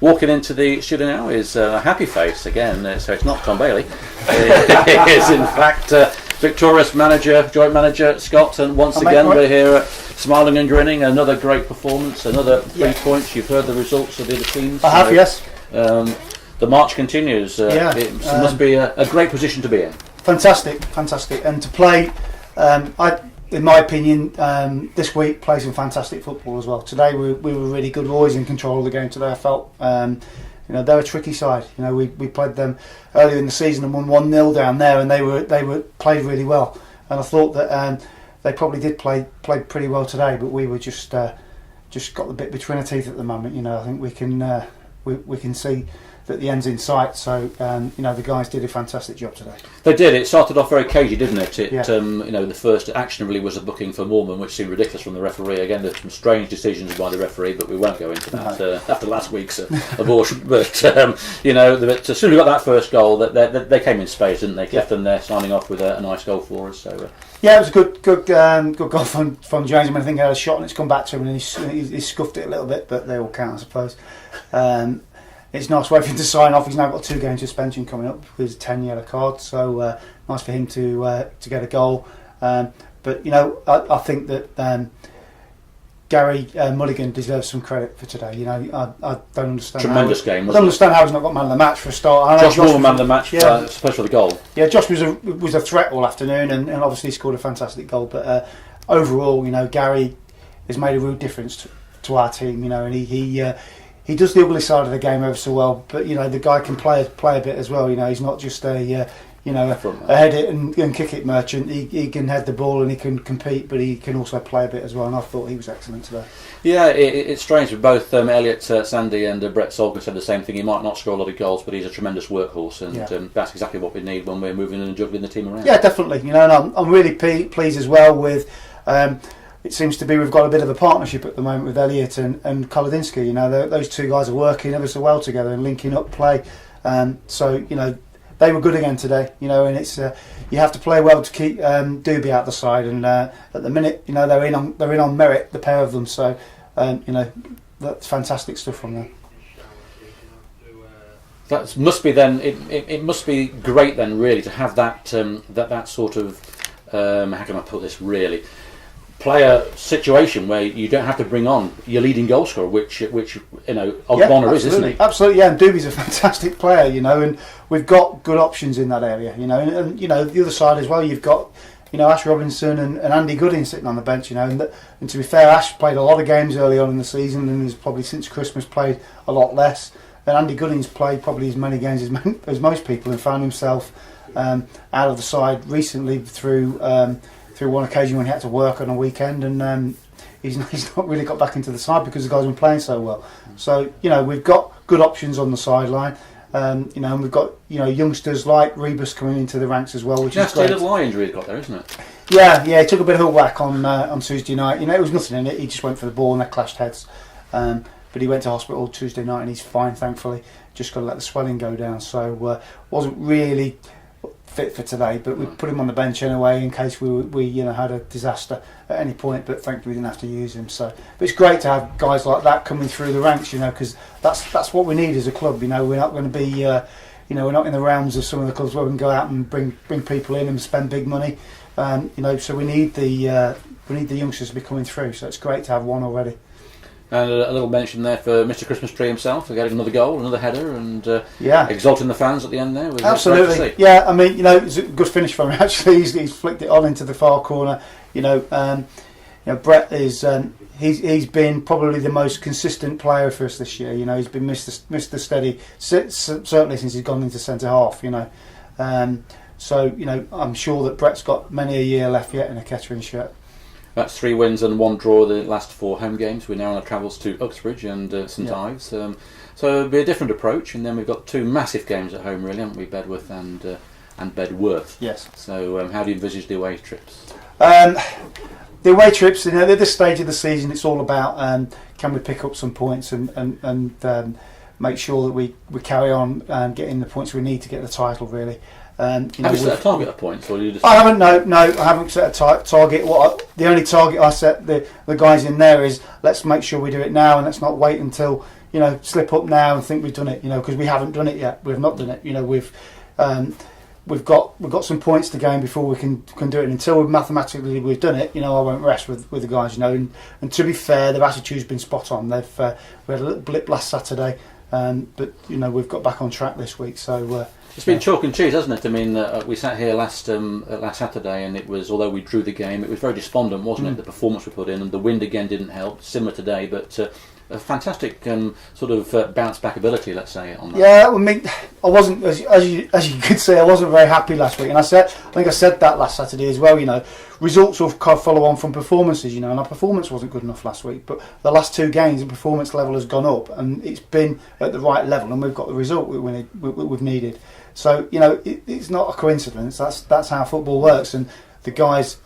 walking into the studio now is a happy face again, so it's not Tom Bailey. It is in fact victorious manager, joint manager Scott, and once again we're here smiling and grinning. Another great performance, another 3 points. You've heard the results of the other teams. I have, yes. The march continues. It must be a great position to be in. Fantastic, and to play, in my opinion, this week play some fantastic football as well. Today we were really good. We were always in control of the game today, I felt. They're a tricky side. We played them earlier in the season and won 1-0 down there, and they were played really well. And I thought that they probably did play pretty well today, but we were just got the bit between our teeth at the moment. I think we can see that the end's in sight. So the guys did a fantastic job today. They did. It started off very cagey, didn't it? The first action really was a booking for Moorman, which seemed ridiculous from the referee. Again, there's some strange decisions by the referee, but we won't go into that after last week's abortion. But as soon as we got that first goal, they came in space, didn't they? Left them there, signing off with a nice goal for us. So. Yeah, it was a good goal from James. I think he had a shot and it's come back to him, and he scuffed it a little bit, but they all count, I suppose. It's nice for him to sign off. He's now got 2 game suspension coming up with his 10 yellow card, so nice for him to get a goal. But I think that Gary Mulligan deserves some credit for today. I don't understand. Tremendous game. I don't understand how he's not got man of the match for a start. Josh Moore man of the match, especially for the goal. Yeah, Josh was a threat all afternoon, and obviously scored a fantastic goal. But overall, Gary has made a real difference to our team. And he does the ugly side of the game ever so well, but the guy can play a bit as well. He's not just a head it and kick it merchant. He can head the ball and he can compete, but he can also play a bit as well. And I thought he was excellent today. Yeah, it's strange. Both Elliot Sandy and Brett Solger said the same thing. He might not score a lot of goals, but he's a tremendous workhorse, and that's exactly what we need when we're moving and juggling the team around. Yeah, definitely. And I'm really pleased as well with. It seems to be we've got a bit of a partnership at the moment with Elliot and Kolodinsky. Those 2 guys are working ever so well together and linking up play. They were good again today. And it's you have to play well to keep Doobie out the side. And at the minute, they're in on merit, the pair of them. So that's fantastic stuff from them. That must be then. It must be great then, really, to have that that sort of how can I put this really. Player situation where you don't have to bring on your leading goal scorer, which Ogbonna is, isn't he? Absolutely, yeah. And Doobie's a fantastic player, and we've got good options in that area, and the other side as well. You've got Ash Robinson and Andy Gooding sitting on the bench, and to be fair, Ash played a lot of games early on in the season, and has probably since Christmas played a lot less. And Andy Gooding's played probably as many games as most people, and found himself out of the side recently through one occasion when he had to work on a weekend, and he's not really got back into the side because the guys have been playing so well. So we've got good options on the sideline, and we've got youngsters like Rebus coming into the ranks as well, which is great. That's a little eye injury he's got there, isn't it? Yeah, he took a bit of a whack on Tuesday night. It was nothing in it. He just went for the ball and they clashed heads. But he went to hospital Tuesday night and he's fine, thankfully. Just got to let the swelling go down. So wasn't really fit for today, but we put him on the bench anyway in case we had a disaster at any point, but thankfully we didn't have to use him. So but it's great to have guys like that coming through the ranks, because that's what we need as a club. We're not going to be we're not in the realms of some of the clubs where we can go out and bring people in and spend big money, so we need the youngsters to be coming through. So it's great to have one already. And a little mention there for Mr. Christmas Tree himself for getting another goal, another header, and exalting the fans at the end there. Absolutely, yeah. It's a good finish from him. Actually, he's flicked it on into the far corner. Brett is he's been probably the most consistent player for us this year. He's been Mr. Steady certainly since he's gone into centre half. So I'm sure that Brett's got many a year left yet in a Kettering shirt. That's 3 wins and 1 draw the last 4 home games. We're now on our travels to Uxbridge and St Ives. So it'll be a different approach. And then we've got 2 massive games at home, really, haven't we? Bedworth and Bedworth. Yes. So how do you envisage the away trips? The away trips, at this stage of the season, it's all about can we pick up some points and make sure that we carry on getting the points we need to get the title, really. Have you set a target of points, or you just? I haven't. No, I haven't set a target. The only target I set the guys in there is let's make sure we do it now, and let's not wait until slip up now and think we've done it, because we haven't done it yet. We've not done it. We've got some points to gain before we can do it. And until we've done it, I won't rest with the guys. And to be fair, their attitude's been spot on. We had a little blip last Saturday, but we've got back on track this week. So it's been chalk and cheese, hasn't it? I mean, we sat here last Saturday, and it was, although we drew the game, it was very despondent, wasn't it? The performance we put in, and the wind again didn't help. Similar today, but a fantastic bounce back ability, let's say, on that. Yeah, I mean, I wasn't, as you could see, I wasn't very happy last week, and I think I said that last Saturday as well. Results will kind of follow on from performances, and our performance wasn't good enough last week, but the last 2 games, the performance level has gone up, and it's been at the right level, and we've got the result we've needed. So it's not a coincidence. That's how football works, and the guys,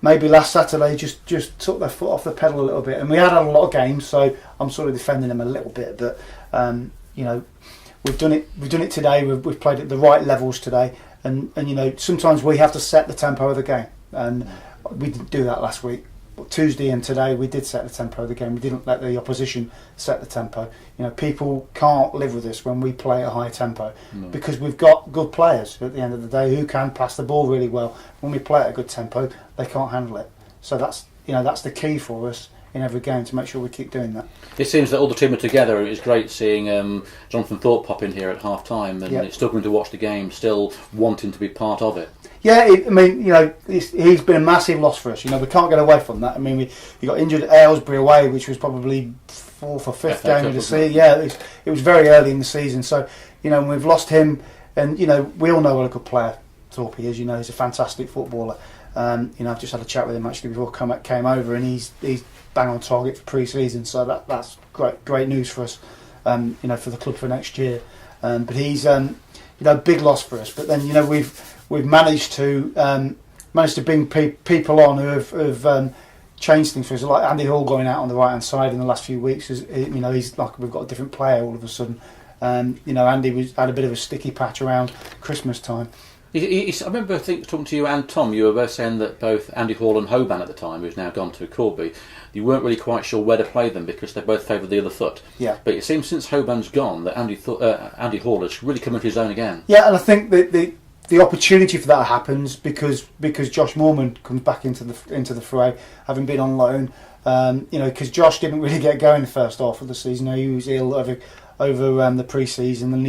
maybe last Saturday just took their foot off the pedal a little bit, and we had a lot of games, so I'm sort of defending them a little bit. But we've done it today. We've played at the right levels today, and sometimes we have to set the tempo of the game, and we didn't do that last week. But Tuesday and today we did set the tempo of the game. We didn't let the opposition set the tempo. People can't live with us when we play at a high tempo, because we've got good players at the end of the day who can pass the ball really well. When we play at a good tempo, they can't handle it. So that's the key for us in every game, to make sure we keep doing that. It seems that all the team are together. It was great seeing Jonathan Thorpe pop in here at half time, and it's still going to watch the game, still wanting to be part of it. Yeah, he's been a massive loss for us. We can't get away from that. I mean, we got injured at Aylesbury away, which was probably 4th or 5th game of the season. Yeah, it was very early in the season. So, we've lost him, and we all know what a good player Thorpe is. He's a fantastic footballer. I've just had a chat with him actually before came over, and he's bang on target for pre-season. So that's great news for us. For the club for next year. But he's big loss for us. But then we've managed to bring people on who have changed things for us. Like Andy Hall going out on the right hand side in the last few weeks. He's like, we've got a different player all of a sudden. Andy had a bit of a sticky patch around Christmas time. I remember talking to you and Tom. You were both saying that both Andy Hall and Hoban at the time, who's now gone to Corby, you weren't really quite sure where to play them because they both favoured the other foot. Yeah. But it seems since Hoban's gone that Andy Hall has really come into his own again. Yeah, and I think that the opportunity for that happens because Josh Moorman comes back into the fray, having been on loan. Because Josh didn't really get going the first half of the season. He was ill over the pre-season, and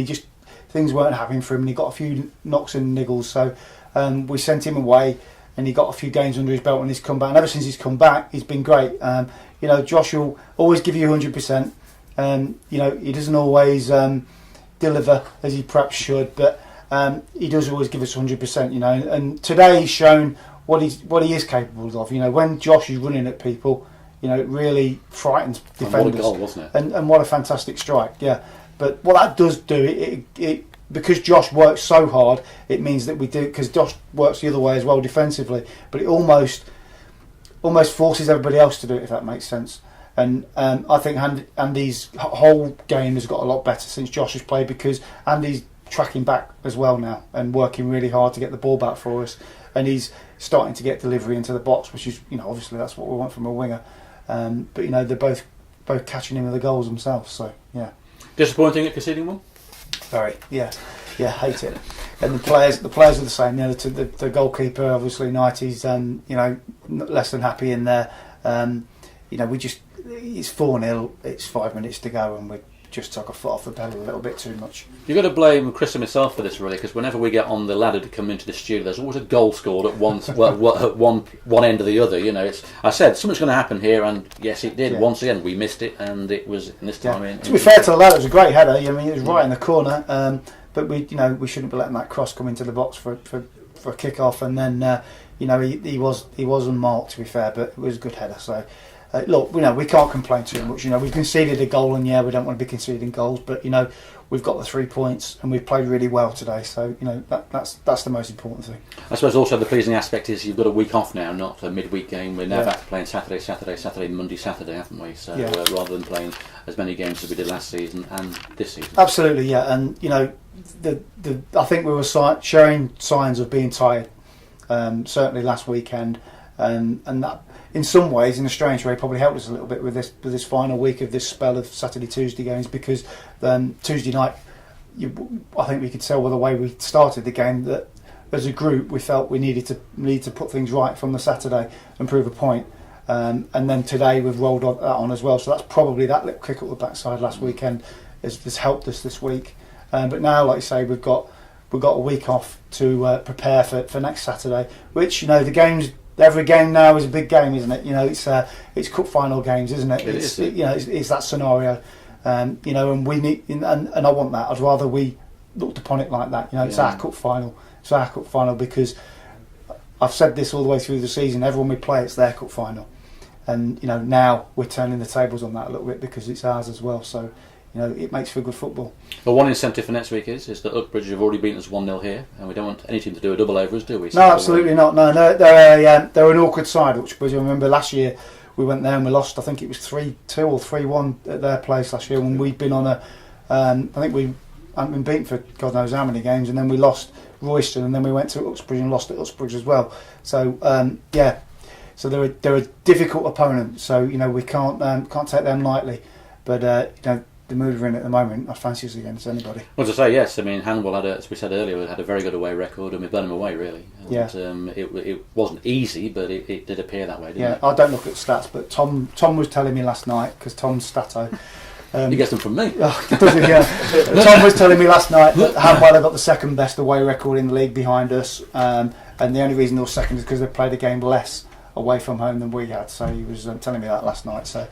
things weren't happening for him, and he got a few knocks and niggles. So we sent him away, and he got a few games under his belt when he's come back. And ever since he's come back, he's been great. Josh will always give you 100%. He doesn't always deliver as he perhaps should, but he does always give us 100%. And today he's shown what he is capable of. When Josh is running at people, it really frightens defenders. And what a goal, wasn't it? And what a fantastic strike, yeah. But what that does do, it because Josh works so hard, it means that we do, because Josh works the other way as well defensively, but it almost forces everybody else to do it, if that makes sense. And I think Andy's whole game has got a lot better since Josh has played, because Andy's tracking back as well now and working really hard to get the ball back for us, and he's starting to get delivery into the box, which is, obviously that's what we want from a winger. But they're both catching him with the goals themselves, so yeah. Disappointing at conceding one? Very, yeah, hate it. And the players are the same. The goalkeeper, obviously, Knighty's less than happy in there. It's 4-0. It's 5 minutes to go, and we just took a foot off the pedal a little bit too much. You've got to blame Chris and myself for this, really, because whenever we get on the ladder to come into the studio, there's always a goal scored at one end or the other. I said something's going to happen here, and yes, it did. Yeah. Once again, we missed it, and it was this time. Yeah. To be fair to the lad, it was a great header. It was right in the corner, but we shouldn't be letting that cross come into the box for a kick off, and then he was unmarked, to be fair, but it was a good header. So. Look, we can't complain too much. We've conceded a goal, and we don't want to be conceding goals, but we've got the 3 points, and we've played really well today. So that's the most important thing. I suppose also the pleasing aspect is you've got a week off now, not a midweek game. We're now back to playing Saturday, Monday, Saturday, haven't we? So rather than playing as many games as we did last season and this season. Absolutely, yeah. And I think we were showing signs of being tired. Certainly last weekend, and that. in some ways, in a strange way, probably helped us a little bit with this final week of this spell of Saturday, Tuesday games, because Tuesday night, I think we could tell by the way we started the game that as a group we felt we needed to put things right from the Saturday and prove a point. And then today we've rolled that on as well. So that's probably that little kick up the backside last weekend has helped us this week. But now, like you say, we've got a week off to prepare for next Saturday. Which, you know, the games, every game now is a big game, isn't it? You know, it's cup final games, isn't it? It's that scenario. You know, and we need, and I want that. I'd rather we looked upon it like that. You know, it's our cup final. It's our cup final because I've said this all the way through the season. Everyone we play, it's their cup final. And, you know, now we're turning the tables on that a little bit because it's ours as well. So, you know, it makes for good football. Well, one incentive for next week is that Uxbridge have already beaten us 1-0 here, and we don't want any team to do a double over us, do we? No, absolutely not. No, they're an awkward side, Uxbridge. I remember last year we went there and we lost, I think it was 3-2 or 3-1 at their place last year when we'd been on I think we hadn't been beaten for God knows how many games, and then we lost Royston, and then we went to Uxbridge and lost at Uxbridge as well. So, so they're a difficult opponent. So, you know, we can't take them lightly. But you know, the mood we're in at the moment, I fancy us against anybody. Well, to say yes, I mean Hanwell had, as we said earlier, had a very good away record, and we bled them away really. And, it wasn't easy, but it did appear that way, didn't it? I don't look at stats, but Tom was telling me last night, because Tom's stato. He gets them from me. Tom was telling me last night that Hanwell have got the second best away record in the league behind us, and the only reason they were second is because they played a game less away from home than we had. So he was telling me that last night. So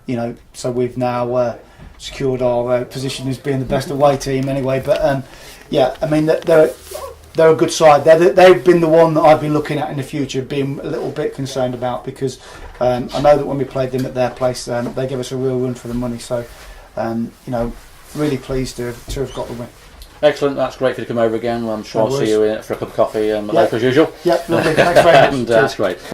you know, so we've now secured our position as being the best away team anyway. But yeah, I mean they're a good side. They've been the one that I've been looking at in the future, being a little bit concerned about, because I know that when we played them at their place, they gave us a real run for the money. So you know, really pleased to have got the win. Excellent, that's great for you to come over again. I'm sure I'll see you for a cup of coffee at Lake as usual. Yep, lovely. Thanks very much. And that's great.